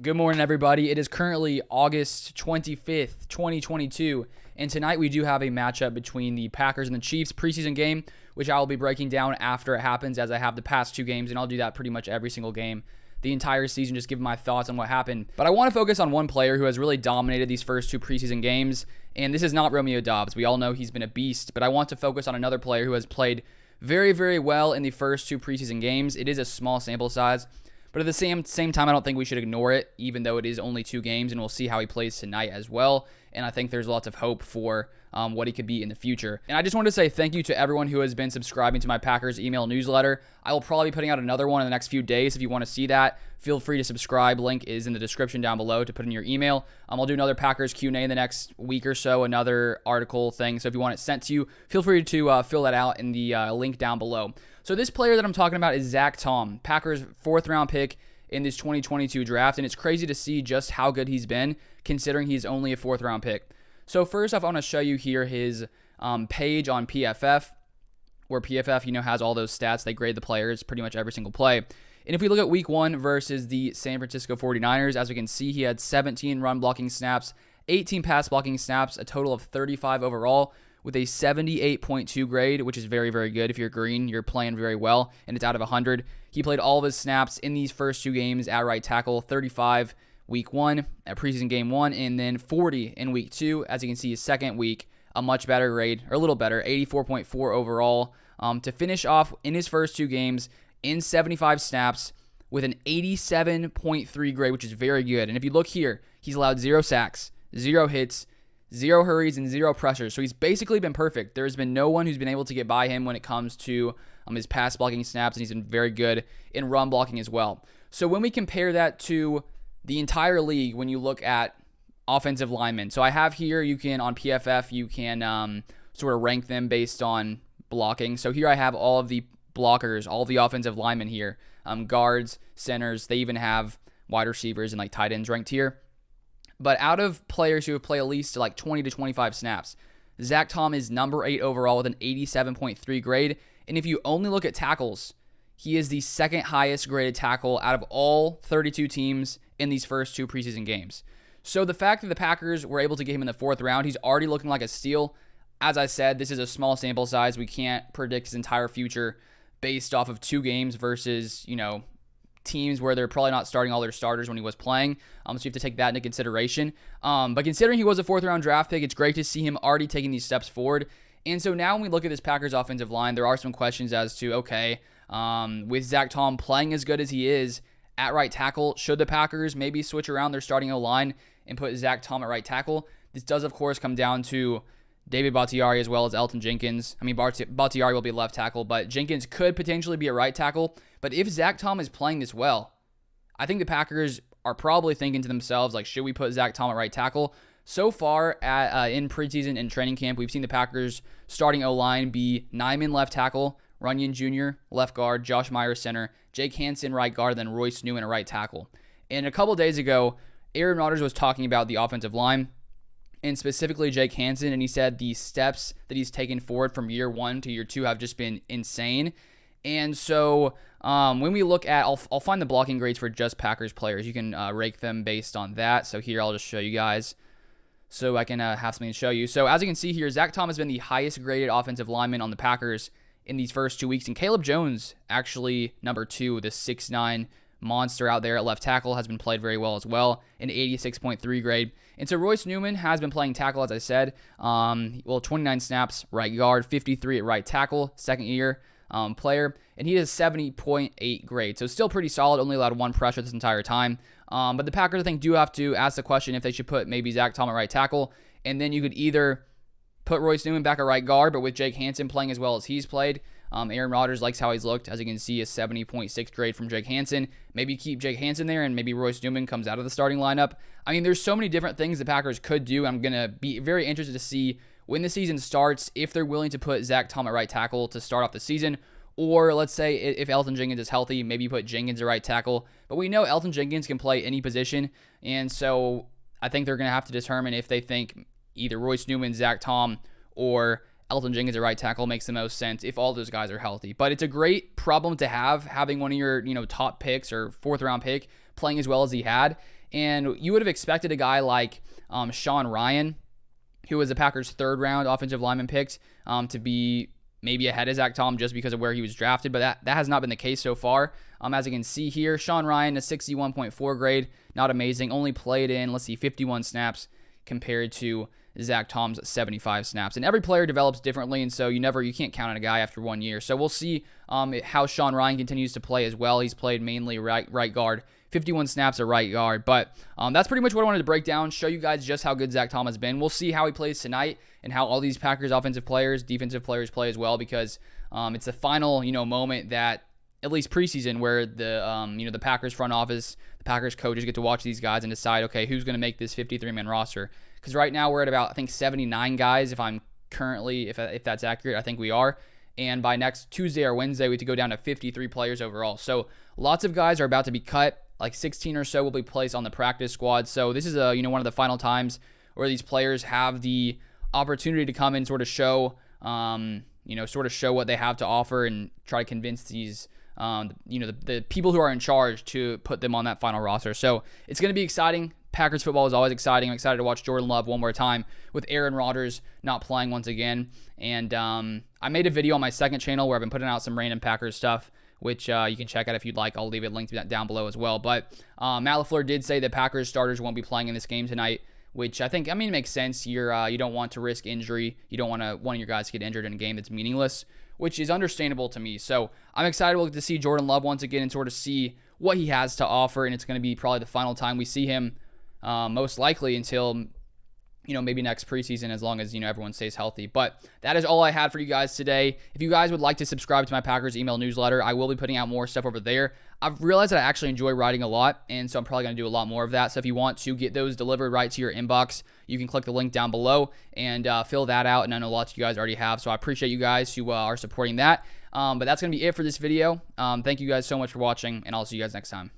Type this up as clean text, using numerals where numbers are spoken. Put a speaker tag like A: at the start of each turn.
A: Good morning, everybody. It is currently August 25th, 2022, and tonight we do have a matchup between the Packers and the Chiefs preseason game, which I will be breaking down after it happens, as I have the past two games, and I'll do that pretty much every single game the entire season, just give my thoughts on what happened. But I want to focus on one player who has really dominated these first two preseason games, and this is not Romeo Doubs. We all know he's been a beast, but I want to focus on another player who has played very, very well in the first two preseason games. It is a small sample size, but at the same time, I don't think we should ignore it, even though it is only two games, and we'll see how he plays tonight as well. And I think there's lots of hope for what he could be in the future. And I just wanted to say thank you to everyone who has been subscribing to my Packers email newsletter. I will probably be putting out another one in the next few days. If you want to see that, feel free to subscribe. Link is in the description down below to put in your email. I'll do another Packers Q&A in the next week or so, another article thing. So if you want it sent to you, feel free to fill that out in the link down below. So this player that I'm talking about is Zac Tom, Packers 4th round pick in this 2022 draft, and it's crazy to see just how good he's been considering he's only a 4th round pick. So first off, I want to show you here his page on PFF, where PFF, has all those stats. They grade the players pretty much every single play. And if we look at week 1 versus the San Francisco 49ers, as we can see, he had 17 run blocking snaps, 18 pass blocking snaps, a total of 35 overall, with a 78.2 grade, which is very, very good. If you're green, you're playing very well, and it's out of 100. He played all of his snaps in these first two games at right tackle, 35 week 1 at preseason game 1, and then 40 in week 2. As you can see, his second week, a much better grade, or a little better, 84.4 overall, to finish off in his first two games in 75 snaps with an 87.3 grade, which is very good. And if you look here, he's allowed 0 sacks, 0 hits, 0 hurries, and 0 pressures. So he's basically been perfect. There's been no one who's been able to get by him when it comes to his pass blocking snaps, and he's been very good in run blocking as well. So when we compare that to the entire league, when you look at offensive linemen, so I have here, you can, on PFF, you can sort of rank them based on blocking. So here I have all of the blockers, all of the offensive linemen here, guards, centers, they even have wide receivers and like tight ends ranked here. But out of players who have played at least like 20 to 25 snaps, Zac Tom is number 8 overall with an 87.3 grade. And if you only look at tackles, he is the second highest graded tackle out of all 32 teams in these first two preseason games. So the fact that the Packers were able to get him in the 4th round, he's already looking like a steal. As I said, this is a small sample size. We can't predict his entire future based off of two games versus, teams where they're probably not starting all their starters when he was playing. So you have to take that into consideration. But considering he was a 4th round draft pick, it's great to see him already taking these steps forward. And so now when we look at this Packers offensive line, there are some questions as to, with Zac Tom playing as good as he is at right tackle, should the Packers maybe switch around their starting O-line and put Zac Tom at right tackle? This does, of course, come down to David Bakhtiari as well as Elton Jenkins. I mean, Bakhtiari will be left tackle, but Jenkins could potentially be a right tackle. But if Zac Tom is playing this well, I think the Packers are probably thinking to themselves, like, should we put Zac Tom at right tackle? So far in preseason and training camp, we've seen the Packers starting O-line be Nyman left tackle, Runyon Jr. left guard, Josh Myers center, Jake Hansen right guard, then Royce Newman at right tackle. And a couple days ago, Aaron Rodgers was talking about the offensive line, and specifically Jake Hansen, and he said the steps that he's taken forward from year 1 to year 2 have just been insane. And so when we look at, I'll find the blocking grades for just Packers players. You can rake them based on that. So here I'll just show you guys so I can have something to show you. So as you can see here, Zac Tom has been the highest graded offensive lineman on the Packers in these first 2 weeks. And Caleb Jones, actually number 2, the 6'9" monster out there at left tackle, has been played very well as well, an 86.3 grade. And so Royce Newman has been playing tackle, as I said. 29 snaps, right guard, 53 at right tackle, second year player, and he has 70.8 grade. So still pretty solid, only allowed 1 pressure this entire time. But the Packers, I think, do have to ask the question if they should put maybe Zac Tom at right tackle, and then you could either put Royce Newman back at right guard, but with Jake Hansen playing as well as he's played. Aaron Rodgers likes how he's looked. As you can see, a 70.6 grade from Jake Hansen. Maybe keep Jake Hansen there, and maybe Royce Newman comes out of the starting lineup. I mean, there's so many different things the Packers could do. I'm going to be very interested to see when the season starts, if they're willing to put Zac Tom at right tackle to start off the season, or let's say if Elton Jenkins is healthy, maybe you put Jenkins at right tackle. But we know Elton Jenkins can play any position, and so I think they're going to have to determine if they think either Royce Newman, Zac Tom, or Elton Jenkins at right tackle makes the most sense if all those guys are healthy. But it's a great problem to have, having one of your top picks or 4th round pick playing as well as he had. And you would have expected a guy like Sean Ryan, who was the Packers' third-round offensive lineman picked, to be maybe ahead of Zac Tom just because of where he was drafted, but that has not been the case so far. As you can see here, Sean Ryan, a 61.4 grade, not amazing, only played in, 51 snaps compared to Zac Tom's 75 snaps. And every player develops differently, and so you can't count on a guy after 1 year. So we'll see how Sean Ryan continues to play as well. He's played mainly right guard, 51 snaps at right guard. But that's pretty much what I wanted to break down, show you guys just how good Zac Tom has been. We'll see how he plays tonight and how all these Packers offensive players, defensive players play as well, because it's the final moment that, at least preseason, where the Packers front office, the Packers coaches get to watch these guys and decide, okay, who's going to make this 53-man roster. Because right now we're at about, I think, 79 guys, if that's accurate. I think we are. And by next Tuesday or Wednesday, we have to go down to 53 players overall. So lots of guys are about to be cut. Like 16 or so will be placed on the practice squad. So this is one of the final times where these players have the opportunity to come and sort of show what they have to offer and try to convince these the people who are in charge to put them on that final roster. So it's going to be exciting. Packers football is always exciting. I'm excited to watch Jordan Love one more time with Aaron Rodgers not playing once again. And I made a video on my second channel where I've been putting out some random Packers stuff, which you can check out if you'd like. I'll leave it linked down below as well. But Matt LaFleur did say that Packers starters won't be playing in this game tonight, which it makes sense. You don't want to risk injury. You don't want one of your guys to get injured in a game that's meaningless, which is understandable to me. So I'm excited to see Jordan Love once again and sort of see what he has to offer. And it's going to be probably the final time we see him, most likely until maybe next preseason, as long as everyone stays healthy. But that is all I had for you guys today. If you guys would like to subscribe to my Packers email newsletter, I will be putting out more stuff over there. I've realized that I actually enjoy writing a lot, and so I'm probably going to do a lot more of that. So if you want to get those delivered right to your inbox, you can click the link down below and fill that out. And I know lots of you guys already have, so I appreciate you guys who are supporting that. But that's going to be it for this video. Thank you guys so much for watching, and I'll see you guys next time.